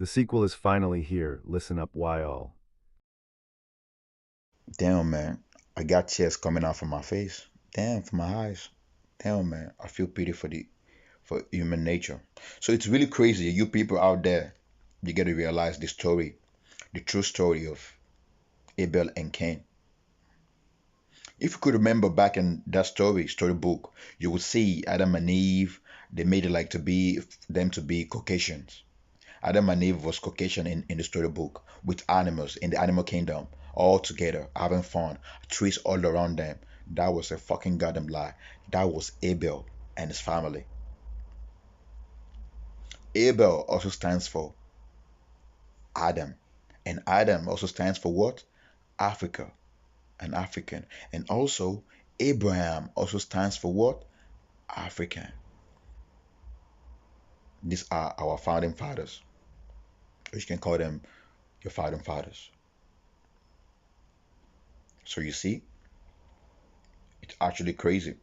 The sequel is finally here. Listen up, why all. Damn, man. I got tears coming out from my face. Damn, from my eyes. Damn, man. I feel pity for human nature. So it's really crazy. You people out there, you get to realize the story, the true story of Abel and Cain. If you could remember back in that storybook, you would see Adam and Eve. They made it like to be them to be Caucasians. Adam and Eve was Caucasian in the storybook with animals in the animal kingdom, all together, having fun, trees all around them. That was a fucking goddamn lie. That was Abel and his family. Abel also stands for Adam, and Adam also stands for what? Africa, an African. And also, Abraham also stands for what? African. These are our founding fathers. You can call them your founding fathers. So you see, it's actually crazy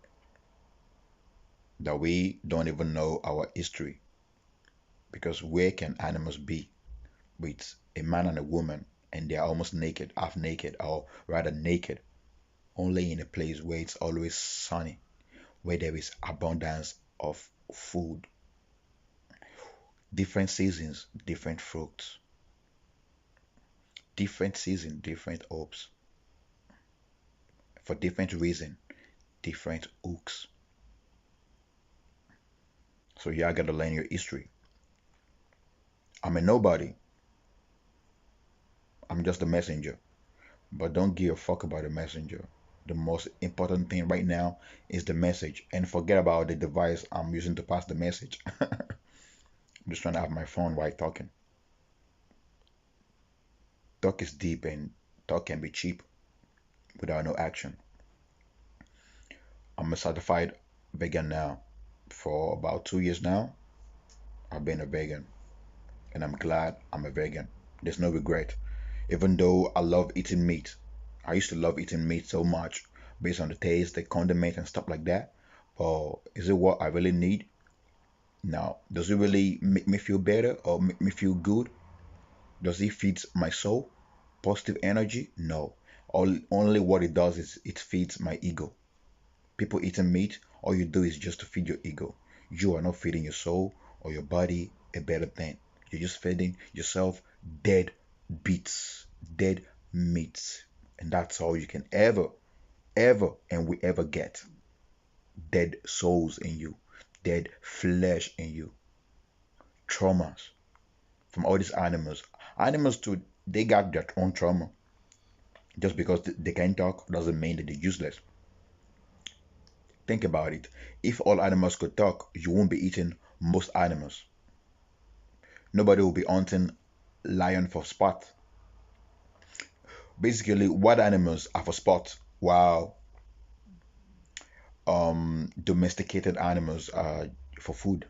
that we don't even know our history, because where can animals be with a man and a woman and they're almost naked, half naked, or rather naked, only in a place where it's always sunny, where there is abundance of food, different seasons, different fruits, different season, different herbs, for different reason, different hooks. So you gotta learn your history. I'm a nobody. I'm just a messenger. But don't give a fuck about the messenger. The most important thing right now is the message, and forget about the device I'm using to pass the message. I'm just trying to have my phone while talking. Talk is deep and talk can be cheap without no action. I'm a certified vegan now. For about 2 years now, I've been a vegan, and I'm glad I'm a vegan. There's no regret. Even though I love eating meat, I used to love eating meat so much based on the taste, the condiment, and stuff like that. But is it what I really need? Now, does it really make me feel better or make me feel good? Does it feed my soul? Positive energy? No. Only what it does is it feeds my ego. People eating meat, all you do is just to feed your ego. You are not feeding your soul or your body a better thing. You're just feeding yourself dead beats, dead meats. And that's all you can ever, and we ever get. Dead souls in you, dead flesh in you, traumas from all these animals. Animals too, they got their own trauma. Just because they can talk doesn't mean that they're useless. Think about it. If all animals could talk, you won't be eating most animals. Nobody will be hunting lion for spot. Basically, what animals are for spot, while domesticated animals are for food.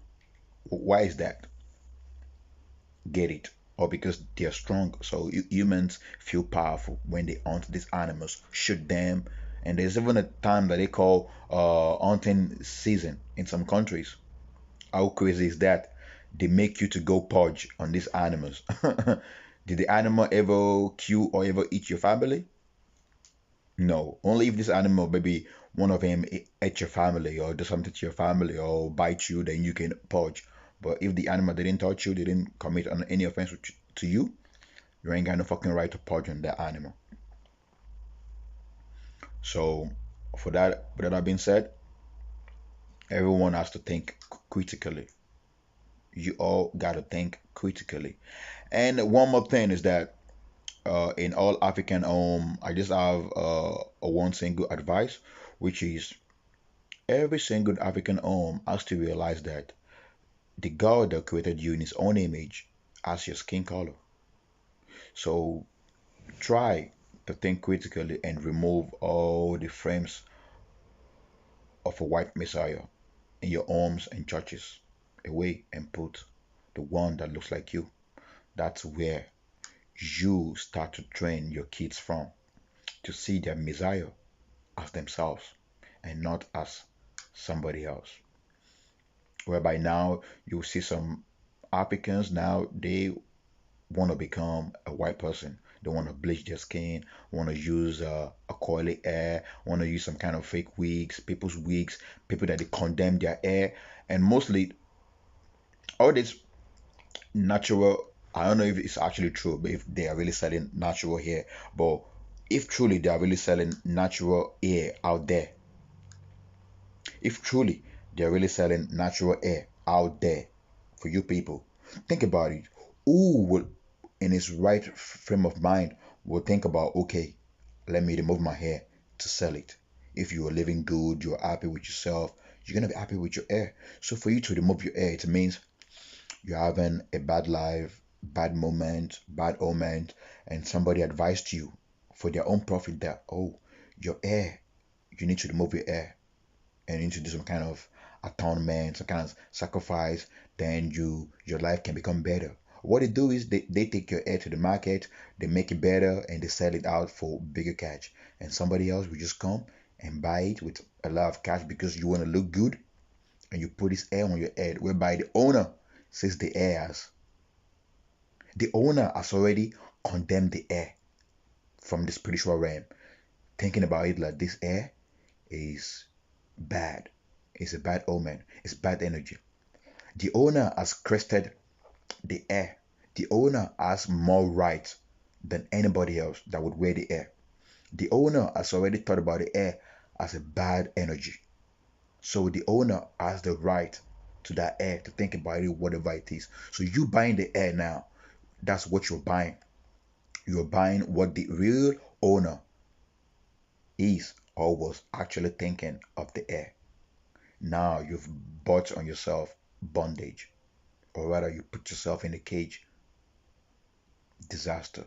Why is that? Get it? Or because they're strong. So humans feel powerful when they hunt these animals, shoot them, and there's even a time that they call hunting season in some countries. How crazy is that? They make you to go purge on these animals. Did the animal ever kill or ever eat your family? No. Only if this animal, maybe one of them ate your family or do something to your family or bite you, then you can purge. But if the animal didn't touch you, they didn't commit on any offense to you, you ain't got no fucking right to purge on that animal. So, with that being said, everyone has to think critically. You all gotta think critically. And one more thing is that in all African home, I just have a one single advice, which is every single African home has to realize that the God that created you in His own image has your skin color. So try to think critically and remove all the frames of a white Messiah in your homes and churches away and put the one that looks like you. That's where you start to train your kids from to see their Messiah as themselves and not as somebody else. Whereby now you see some Africans now they want to become a white person. They want to bleach their skin, want to use a coily hair, want to use some kind of fake wigs, people's wigs, people that they condemn their hair, and mostly all this natural. I don't know if it's actually true, but if they are really selling natural hair, but if truly they are really selling natural hair out there, if truly they're really selling natural hair out there for you people, think about it. Who will, in his right frame of mind, will think about, okay, let me remove my hair to sell it? If you are living good, you're happy with yourself, you're gonna be happy with your hair. So for you to remove your hair, it means you're having a bad life, bad moment, bad omen, and somebody advised you for their own profit that, oh, your hair, you need to remove your hair and you need to do some kind of atonement, some kind of sacrifice, then your life can become better. What they do is they take your hair to the market, they make it better, and they sell it out for bigger cash. And somebody else will just come and buy it with a lot of cash because you want to look good, and you put this hair on your head, whereby the owner says the owner has already condemned the hair from the spiritual realm, thinking about it like this hair is bad. It's a bad omen. It's bad energy. The owner has crested the air. The owner has more right than anybody else that would wear the air. The owner has already thought about the air as a bad energy. So the owner has the right to that air to think about it, whatever it is. So you buying the air now, that's what you're buying. You're buying what the real owner is or was actually thinking of the air. Now you've bought on yourself bondage, or rather, you put yourself in a cage. Disaster.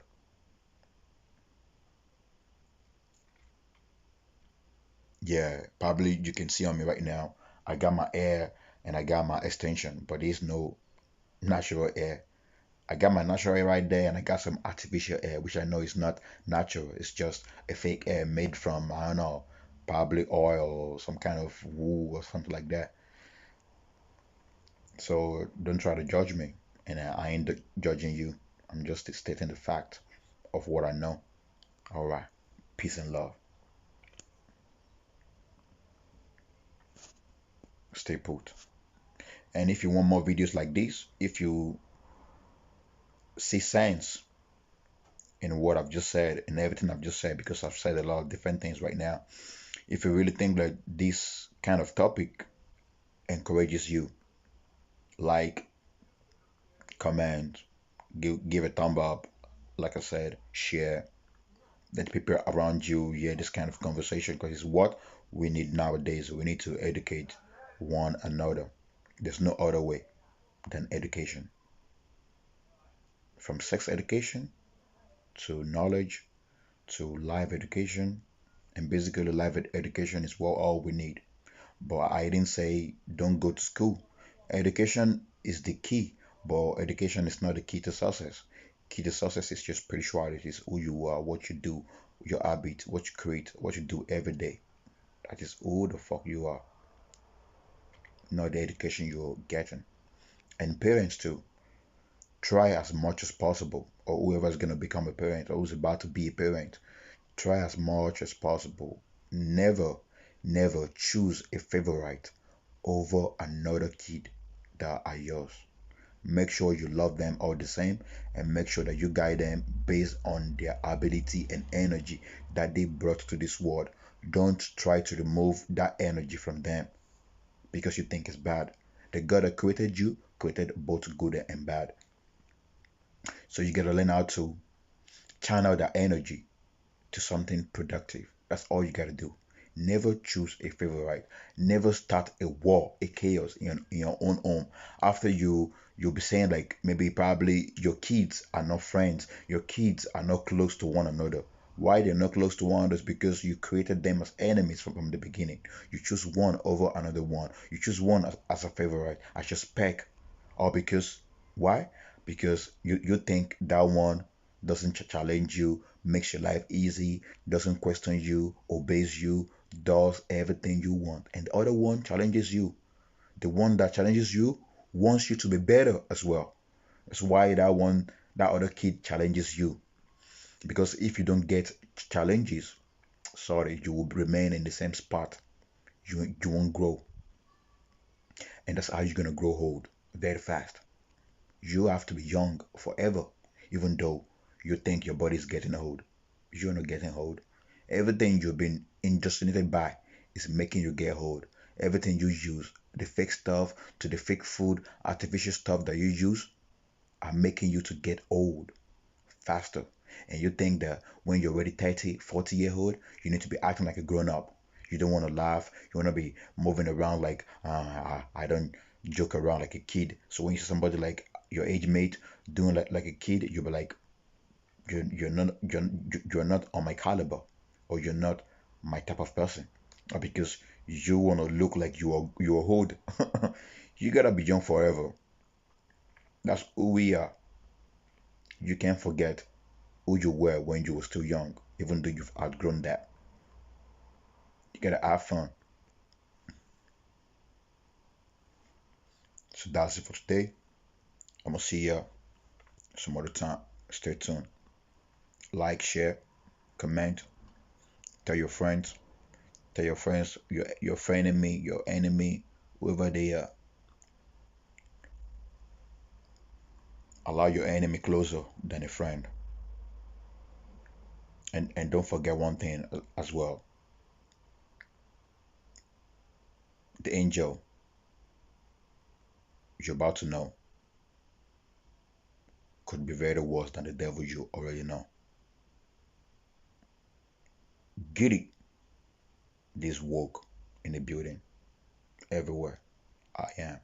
Yeah, probably you can see on me right now. I got my air and I got my extension, but there's no natural air. I got my natural air right there, and I got some artificial air, which I know is not natural. It's just a fake air made from, I don't know, probably oil or some kind of wool or something like that. So don't try to judge me, and I ain't judging you. I'm just stating the fact of what I know. All right. Peace and love. Stay put. And if you want more videos like this, if you see sense in what I've just said and everything I've just said, because I've said a lot of different things right now, if you really think that this kind of topic encourages you, like, comment, give a thumb up, like I said, share, let people around you hear this kind of conversation, because it's what we need nowadays. We need to educate one another. There's no other way than education. From sex education to knowledge to life education, and basically life education is what all we need. But I didn't say don't go to school. Education is the key, but education is not the key to success. Key to success is your spirituality, is who you are, what you do, your habit, what you create, what you do every day. That is who the fuck you are, not the education you're getting. And parents too, try as much as possible, or whoever's gonna become a parent or who's about to be a parent, try as much as possible. Never, never choose a favorite over another kid that are yours. Make sure you love them all the same, and make sure that you guide them based on their ability and energy that they brought to this world. Don't try to remove that energy from them because you think it's bad. The God that created you created both good and bad. So you gotta learn how to channel that energy to something productive. That's all you gotta do. Never choose a favorite. Never start a war, a chaos in your own home. After you'll be saying like maybe probably your kids are not friends, your kids are not close to one another. Why they're not close to one another is because you created them as enemies from the beginning. You choose one over another one. You choose one as a favorite, as your spec, or because why? Because you think that one doesn't challenge you, makes your life easy, doesn't question you, obeys you, does everything you want. And the other one challenges you. The one that challenges you wants you to be better as well. That's why that one That other kid challenges you. Because if you don't get challenges, sorry, you will remain in the same spot. You won't grow. And that's how you're gonna grow old very fast. You have to be young forever, even though you think your body's getting old. You're not getting old. Everything you've been indoctrinated by is making you get old. Everything you use, the fake stuff to the fake food, artificial stuff that you use, are making you to get old faster. And you think that when you're already 30, 40-year old, you need to be acting like a grown up. You don't want to laugh. You want to be moving around like, I don't joke around like a kid. So when you see somebody like your age mate doing like a kid, you'll be like, you're not on my caliber, or you're not my type of person. Or because you want to look like you are old. You gotta be young forever. That's who we are. You can't forget who you were when you were still young, even though you've outgrown that. You gotta have fun. So that's it for today. I'm gonna see ya some other time. Stay tuned. Like, share, comment, tell your friends. Tell your friends, your friend and me, your enemy, whoever they are. Allow your enemy closer than a friend. And don't forget one thing as well. The angel you're about to know could be very worse than the devil you already know. Giddy, this woke in the building everywhere. I am.